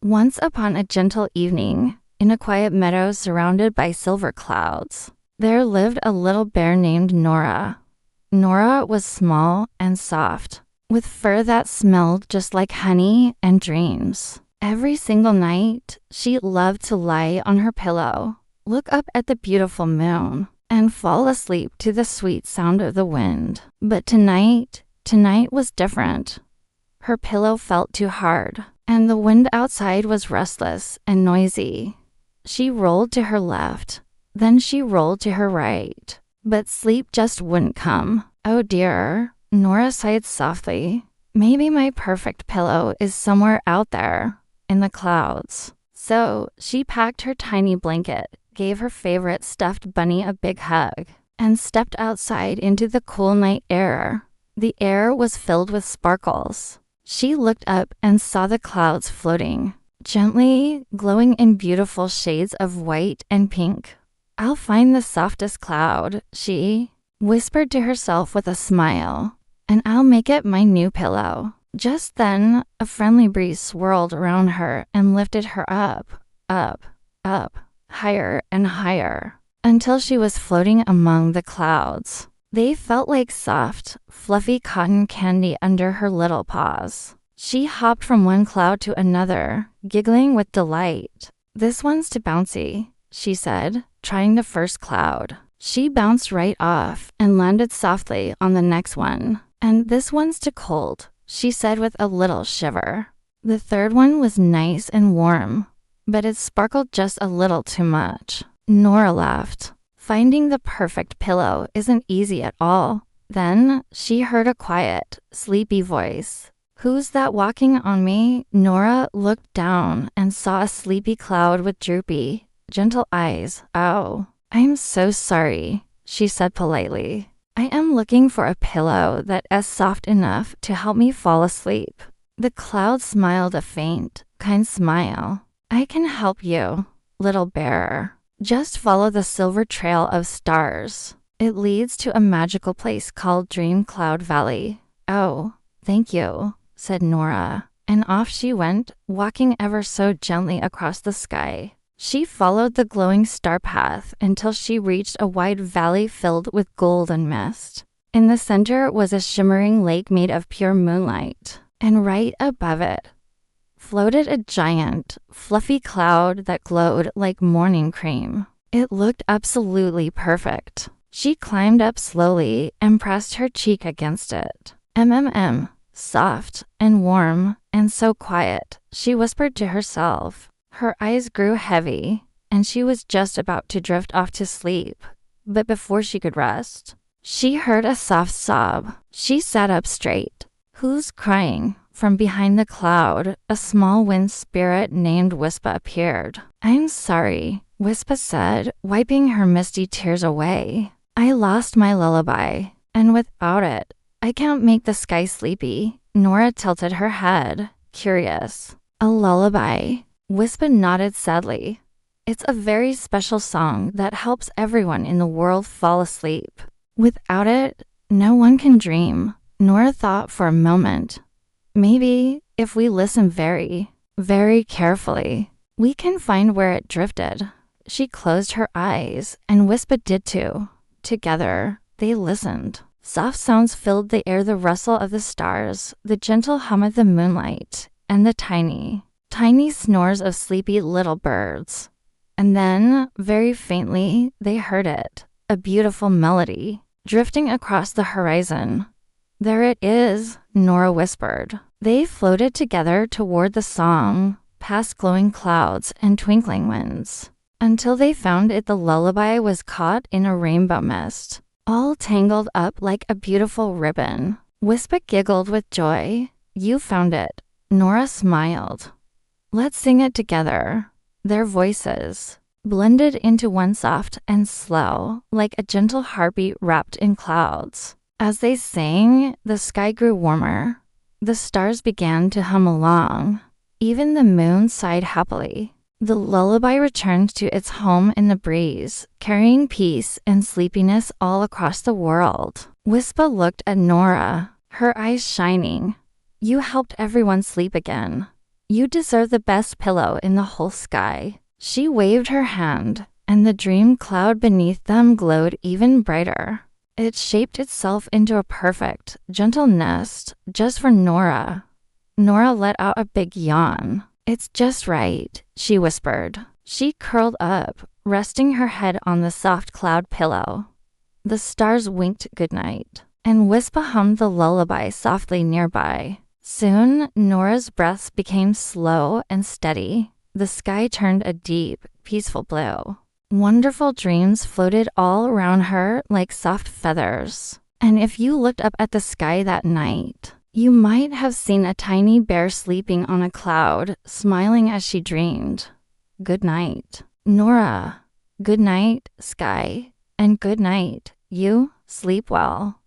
Once upon a gentle evening, in a quiet meadow surrounded by silver clouds, there lived a little bear named Nora. Nora was small and soft, with fur that smelled just like honey and dreams. Every single night, she loved to lie on her pillow, look up at the beautiful moon, and fall asleep to the sweet sound of the wind. But tonight was different. Her pillow felt too hard, and the wind outside was restless and noisy. She rolled to her left, then she rolled to her right, but sleep just wouldn't come. Oh dear, Nora sighed softly. Maybe my perfect pillow is somewhere out there, in the clouds. So she packed her tiny blanket, gave her favorite stuffed bunny a big hug, and stepped outside into the cool night air. The air was filled with sparkles. She looked up and saw the clouds floating, gently glowing in beautiful shades of white and pink. I'll find the softest cloud, she whispered to herself with a smile, and I'll make it my new pillow. Just then, a friendly breeze swirled around her and lifted her up, higher and higher, until she was floating among the clouds. They felt like soft, fluffy cotton candy under her little paws. She hopped from one cloud to another, giggling with delight. This one's too bouncy, she said, trying the first cloud. She bounced right off and landed softly on the next one. And this one's too cold, she said with a little shiver. The third one was nice and warm, but it sparkled just a little too much. Nora laughed. Finding the perfect pillow isn't easy at all. Then she heard a quiet, sleepy voice. Who's that walking on me? Nora looked down and saw a sleepy cloud with droopy, gentle eyes. Oh, I'm so sorry, she said politely. I am looking for a pillow that is soft enough to help me fall asleep. The cloud smiled a faint, kind smile. I can help you, little bear. Just follow the silver trail of stars. It leads to a magical place called Dream Cloud Valley. Oh, thank you, said Nora, and off she went, walking ever so gently across the sky. She followed the glowing star path until she reached a wide valley filled with golden mist. In the center was a shimmering lake made of pure moonlight, and right above it floated a giant, fluffy cloud that glowed like morning cream. It looked absolutely perfect. She climbed up slowly and pressed her cheek against it. Soft and warm and so quiet, she whispered to herself. Her eyes grew heavy, and she was just about to drift off to sleep. But before she could rest, she heard a soft sob. She sat up straight. Who's crying? From behind the cloud, a small wind spirit named Wispa appeared. I'm sorry, Wispa said, wiping her misty tears away. I lost my lullaby, and without it, I can't make the sky sleepy. Nora tilted her head, curious. A lullaby? Wispa nodded sadly. It's a very special song that helps everyone in the world fall asleep. Without it, no one can dream. Nora thought for a moment. Maybe, if we listen very, very carefully, we can find where it drifted. She closed her eyes, and Wispa did too. Together, they listened. Soft sounds filled the air, the rustle of the stars, the gentle hum of the moonlight, and the tiny snores of sleepy little birds. And then, very faintly, they heard it, a beautiful melody, drifting across the horizon. There it is, Nora whispered. They floated together toward the song, past glowing clouds and twinkling winds, until they found it. The lullaby was caught in a rainbow mist, all tangled up like a beautiful ribbon. Wispa giggled with joy. You found it. Nora smiled. Let's sing it together. Their voices blended into one, soft and slow, like a gentle heartbeat wrapped in clouds. As they sang, the sky grew warmer. The stars began to hum along. Even the moon sighed happily. The lullaby returned to its home in the breeze, carrying peace and sleepiness all across the world. Wispa looked at Nora, her eyes shining. You helped everyone sleep again. You deserve the best pillow in the whole sky." She waved her hand, and the dream cloud beneath them glowed even brighter. It shaped itself into a perfect, gentle nest just for Nora. Nora let out a big yawn. "It's just right," she whispered. She curled up, resting her head on the soft cloud pillow. The stars winked goodnight, and Wispa hummed the lullaby softly nearby. Soon, Nora's breaths became slow and steady. The sky turned a deep, peaceful blue. Wonderful dreams floated all around her like soft feathers. And if you looked up at the sky that night, you might have seen a tiny bear sleeping on a cloud, smiling as she dreamed. Good night, Nora. Good night, sky. And good night, you. Sleep well.